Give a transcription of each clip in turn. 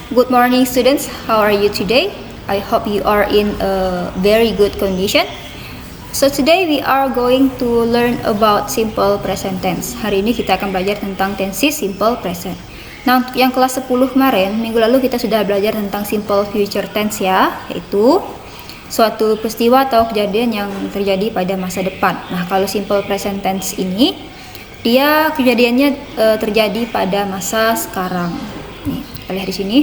Good morning, students. How are you today? I hope you are in a very good condition. So today we are going to learn about simple present tense. Hari ini kita akan belajar tentang tenses simple present. Nah, untuk yang kelas 10 kemarin, minggu lalu kita sudah belajar tentang simple future tense ya, yaitu suatu peristiwa atau kejadian yang terjadi pada masa depan. Nah, kalau simple present tense ini, dia kejadiannya terjadi pada masa sekarang. Nih, kita lihat di sini.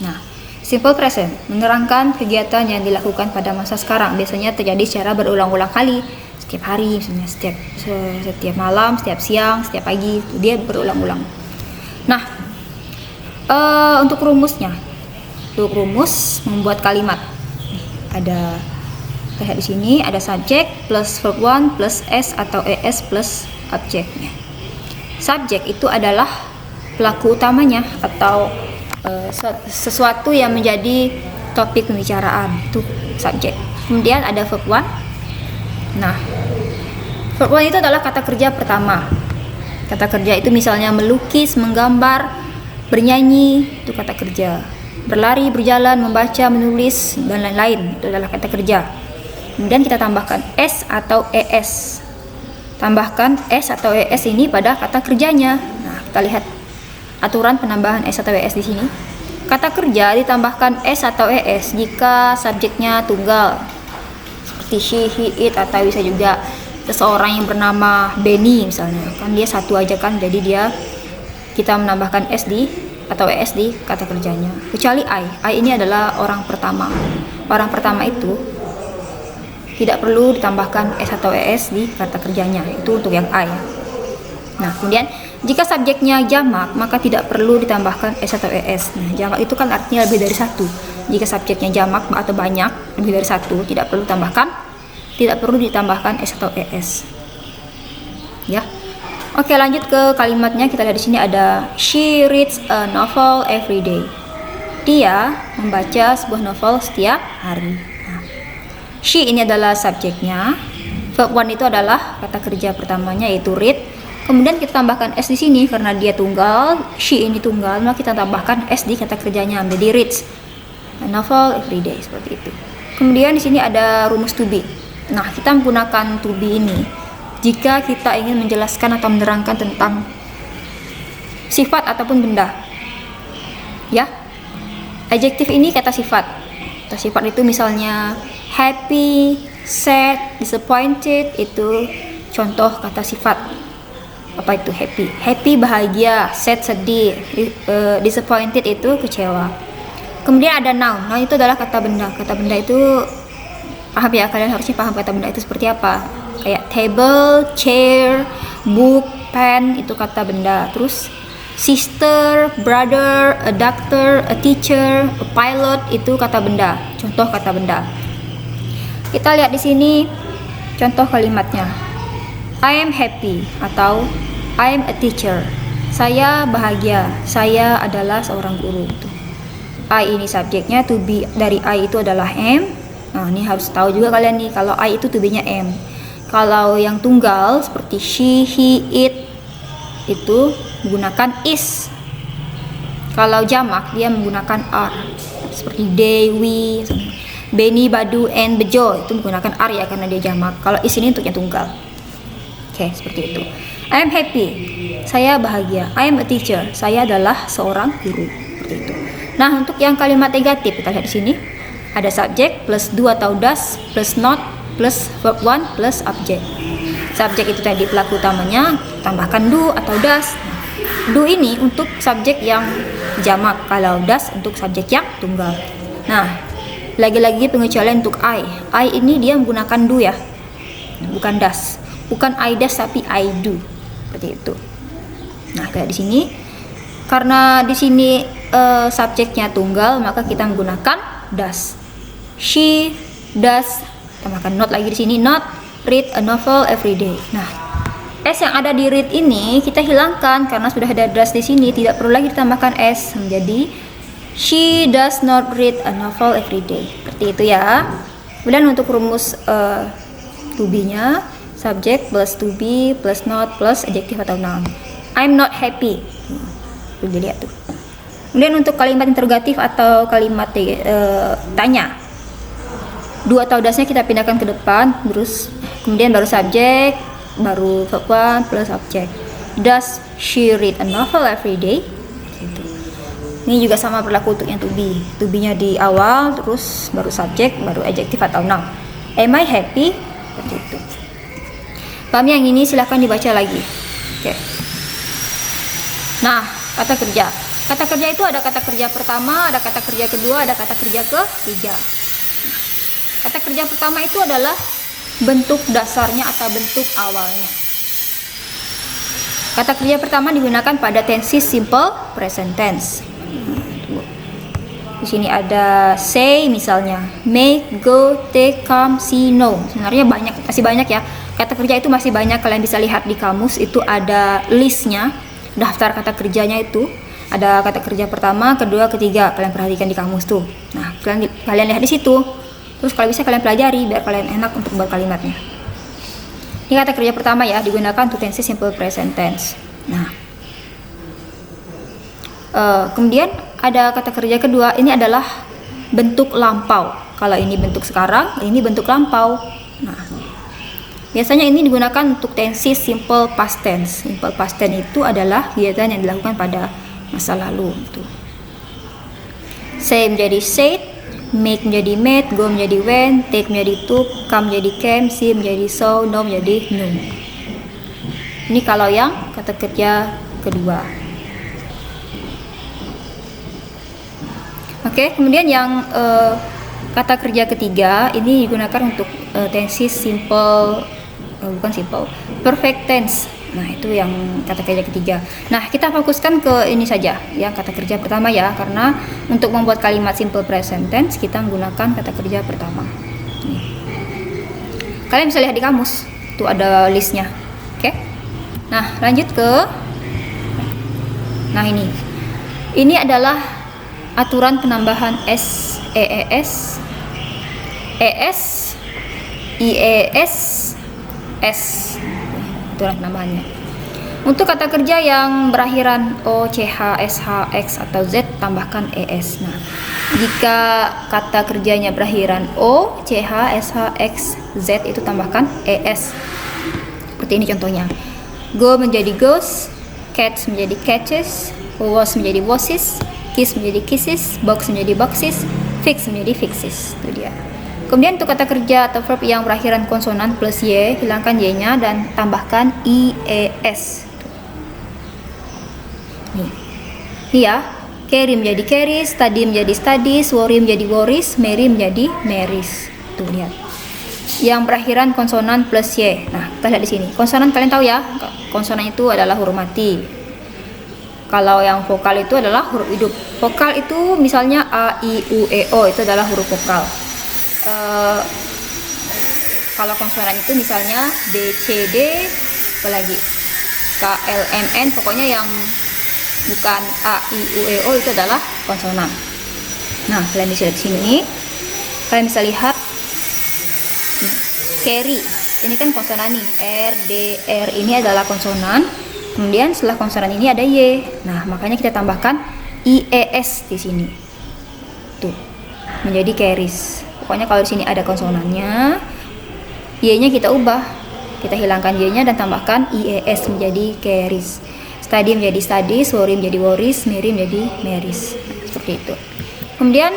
Nah, simple present menerangkan kegiatan yang dilakukan pada masa sekarang. Biasanya terjadi secara berulang-ulang kali, setiap hari, misalnya setiap malam, setiap siang, setiap pagi, dia berulang-ulang. Nah, untuk rumusnya, membuat kalimat. Nih, ada lihat di sini ada subjek plus verb 1 plus s atau es plus objeknya. Subjek itu adalah pelaku utamanya atau sesuatu yang menjadi topik pembicaraan, itu subjek. Kemudian ada verb 1. Nah, verb 1 itu adalah kata kerja pertama. Kata kerja itu misalnya melukis, menggambar, bernyanyi, itu kata kerja. Berlari, berjalan, membaca, menulis, dan lain-lain, itu adalah kata kerja. Kemudian kita tambahkan s atau es. Tambahkan s atau es ini pada kata kerjanya. Nah, kita lihat aturan penambahan s atau es di sini. Kata kerja ditambahkan s atau es jika subjeknya tunggal, seperti she, he, it, atau bisa juga seseorang yang bernama Benny misalnya. Kan dia satu aja kan, jadi kita menambahkan s atau es di kata kerjanya. Kecuali I ini adalah orang pertama. Orang pertama itu tidak perlu ditambahkan s atau es di kata kerjanya, itu untuk yang I. Nah, kemudian jika subjeknya jamak, maka tidak perlu ditambahkan s atau es. Nah, jamak itu kan artinya lebih dari satu. Jika subjeknya jamak atau banyak, lebih dari satu, tidak perlu ditambahkan s atau es. Ya. Oke, lanjut ke kalimatnya. Kita lihat di sini ada she reads a novel every day. Dia membaca sebuah novel setiap hari. Nah, she ini adalah subjeknya. Verb 1 itu adalah kata kerja pertamanya, yaitu read. Kemudian kita tambahkan s di sini karena dia tunggal, she ini tunggal, maka kita tambahkan s di kata kerjanya menjadi reads a novel every day, seperti itu. Kemudian di sini ada rumus to be. Nah, kita menggunakan to be ini jika kita ingin menjelaskan atau menerangkan tentang sifat ataupun benda. Ya. Adjektif ini kata sifat. Kata sifat itu misalnya happy, sad, disappointed, itu contoh kata sifat. Apa itu happy? Happy bahagia, sad sedih, disappointed itu kecewa. Kemudian ada noun. Noun itu adalah kata benda. Kata benda itu paham ya, kalian harusnya paham kata benda itu seperti apa. Kayak table, chair, book, pen, itu kata benda. Terus sister, brother, a doctor, a teacher, a pilot, itu kata benda. Contoh kata benda. Kita lihat di sini contoh kalimatnya. I am happy atau I am a teacher. Saya bahagia. Saya adalah seorang guru. I ini subjeknya, to be dari I itu adalah am. Nah, ini harus tahu juga kalian nih, kalau I itu to be-nya am. Kalau yang tunggal seperti she, he, it, itu menggunakan is. Kalau jamak dia menggunakan are. Seperti they, we, Benny, Badu, and Bejo, itu menggunakan are ya karena dia jamak. Kalau is ini untuk yang tunggal. Oke, seperti itu. I am happy. Saya bahagia. I am a teacher. Saya adalah seorang guru. Seperti itu. Nah, untuk yang kalimat negatif kita lihat di sini. Ada subjek plus do atau does plus not plus verb 1 plus object. Subjek itu tadi pelaku utamanya, tambahkan do atau does. Do ini untuk subjek yang jamak, kalau does untuk subjek yang tunggal. Nah, lagi-lagi pengecualian untuk I. I ini dia menggunakan do ya, bukan does. Bukan I does tapi I do. Seperti itu. Nah, kayak di sini karena di sini subjeknya tunggal, maka kita menggunakan does. She does, tambahkan not lagi di sini, not read a novel every day. Nah, s yang ada di read ini kita hilangkan karena sudah ada does di sini, tidak perlu lagi ditambahkan s, menjadi she does not read a novel every day. Seperti itu ya. Kemudian untuk rumus to be-nya, subject plus to be plus not plus adjektif atau noun. I'm not happy. Tuh, dilihat tuh. Kemudian untuk kalimat interrogatif atau kalimat tanya, do atau does-nya kita pindahkan ke depan, terus kemudian baru subjek, baru verb one plus object. Does she read a novel every day? Gitu. Ini juga sama berlaku untuk yang to be. To be-nya di awal, terus baru subjek, baru adjective atau noun. Am I happy? Seperti itu. Paham yang ini? Silahkan dibaca lagi. Oke. Nah, kata kerja. Kata kerja itu ada kata kerja pertama, ada kata kerja kedua, ada kata kerja ketiga. Kata kerja pertama itu adalah bentuk dasarnya atau bentuk awalnya. Kata kerja pertama digunakan pada tenses simple present tense. Di sini ada say misalnya, make, go, take, come, see, no. Sebenarnya masih banyak ya. Kata kerja itu masih banyak, kalian bisa lihat di kamus itu ada listnya, daftar kata kerjanya itu. Ada kata kerja pertama, kedua, ketiga. Kalian perhatikan di kamus tuh. Nah, kalian lihat di situ. Terus kalau bisa kalian pelajari biar kalian enak untuk buat kalimatnya. Ini kata kerja pertama ya, digunakan untuk tense simple present tense. Nah, kemudian ada kata kerja kedua, ini adalah bentuk lampau. Kalau ini bentuk sekarang, ini bentuk lampau. Nah, biasanya ini digunakan untuk tense simple past tense. Simple past tense itu adalah kegiatan yang dilakukan pada masa lalu. Say menjadi said, make menjadi made, go menjadi went, take menjadi took, come menjadi came, see menjadi saw, know menjadi knew. Ini kalau yang kata kerja kedua. Oke, kemudian yang kata kerja ketiga ini digunakan untuk tenses simple, perfect tense. Nah, itu yang kata kerja ketiga. Nah, kita fokuskan ke ini saja, yang kata kerja pertama ya, karena untuk membuat kalimat simple present tense kita menggunakan kata kerja pertama. Nih. Kalian bisa lihat di kamus, itu ada listnya. Oke. Nah, lanjut ke. Nah, ini adalah aturan penambahan s, ees, es, ies, s. Aturan penambahannya. Untuk kata kerja yang berakhiran o, ch, sh, x atau z tambahkan es. Nah, jika kata kerjanya berakhiran o, ch, sh, x, z itu tambahkan es. Seperti ini contohnya. Go menjadi goes, catch menjadi catches, was menjadi washes, kiss menjadi kisses, box menjadi boxes, fix menjadi fixes. Itu dia. Kemudian untuk kata kerja atau verb yang berakhiran konsonan plus y, hilangkan y-nya dan tambahkan ies. Nih. Ya. Carry menjadi carries, study menjadi studies, worry menjadi worries, marry menjadi marries. Tuh lihat. Yang berakhiran konsonan plus y. Nah, kita lihat di sini. Konsonan kalian tahu ya? Konsonan itu adalah huruf mati. Kalau yang vokal itu adalah huruf hidup. Vokal itu misalnya a, i, u, e, o itu adalah huruf vokal. Kalau konsonan itu misalnya b, c, d, apalagi k, l, m, n, pokoknya yang bukan a, i, u, e, o itu adalah konsonan. Nah, kalian bisa lihat di sini. Kalian bisa lihat carry. Ini kan konsonan nih. R, D, R ini adalah konsonan. Kemudian setelah konsonan ini ada y. Nah, makanya kita tambahkan ies di sini. Tuh. Menjadi carries. Pokoknya kalau di sini ada konsonannya, y-nya kita ubah. Kita hilangkan y-nya dan tambahkan ies menjadi carries. Study menjadi studies, worry menjadi worries, marry menjadi marries. Seperti itu. Kemudian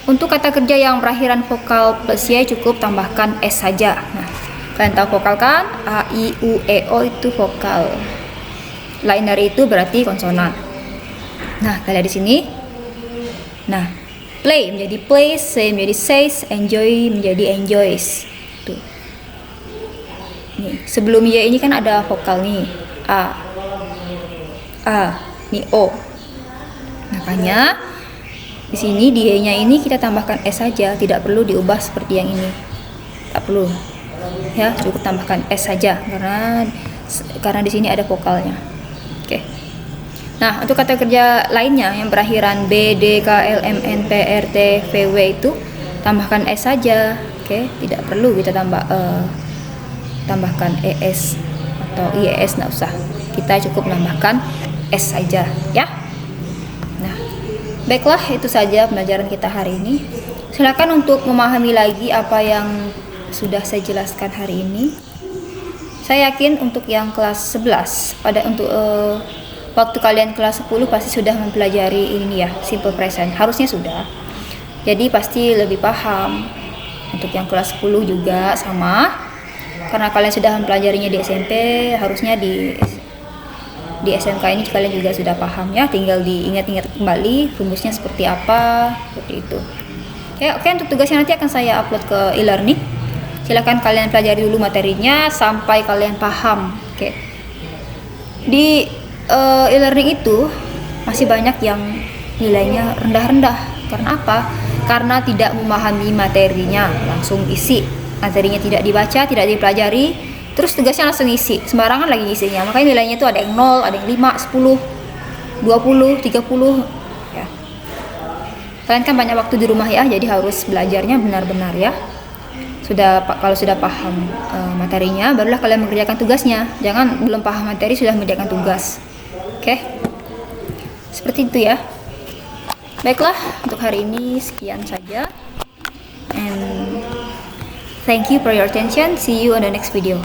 untuk kata kerja yang berakhiran vokal plus y cukup tambahkan s saja. Nah, kalian tahu vokal kan? A, I, U, E, O itu vokal. Lain dari itu berarti konsonan. Nah, kita lihat di sini. Nah, play menjadi plays, say menjadi says, enjoy menjadi enjoys. Tuh. Nih, sebelum y ini kan ada vokal nih. A, nih O. Makanya di sini di y-nya ini kita tambahkan s saja, tidak perlu diubah seperti yang ini. Tak perlu. Ya, cukup tambahkan s saja karena di sini ada vokalnya. Oke. Nah, untuk kata kerja lainnya yang berakhiran b, d, k, l, m, n, p, r, t, v, w itu tambahkan s saja. Oke, tidak perlu kita tambahkan es atau ies, nggak usah. Kita cukup menambahkan s saja, ya. Nah, Baiklah, itu saja pembelajaran kita hari ini. Silakan untuk memahami lagi apa yang sudah saya jelaskan hari ini. Saya yakin untuk yang kelas 11 waktu kalian kelas 10 pasti sudah mempelajari ini ya, simple present. Harusnya sudah. Jadi pasti lebih paham. Untuk yang kelas 10 juga sama. Karena kalian sudah mempelajarinya di SMP, harusnya di SMK ini kalian juga sudah paham ya, tinggal diingat-ingat kembali rumusnya seperti apa, seperti itu. Oke, untuk tugasnya nanti akan saya upload ke e-learning. Silakan kalian pelajari dulu materinya sampai kalian paham. Oke. Di e-learning itu masih banyak yang nilainya rendah-rendah. Karena apa? Karena tidak memahami materinya, langsung isi. Materinya tidak dibaca, tidak dipelajari. Terus tugasnya langsung isi, sembarangan lagi isinya. Makanya nilainya itu ada yang 0, ada yang 5, 10, 20, 30 ya. Kalian kan banyak waktu di rumah ya, jadi harus belajarnya benar-benar ya. Kalau sudah paham materinya, barulah kalian mengerjakan tugasnya. Jangan belum paham materi sudah mengerjakan tugas. Oke. Seperti itu ya. Baiklah, untuk hari ini sekian saja. And thank you for your attention. See you on the next video.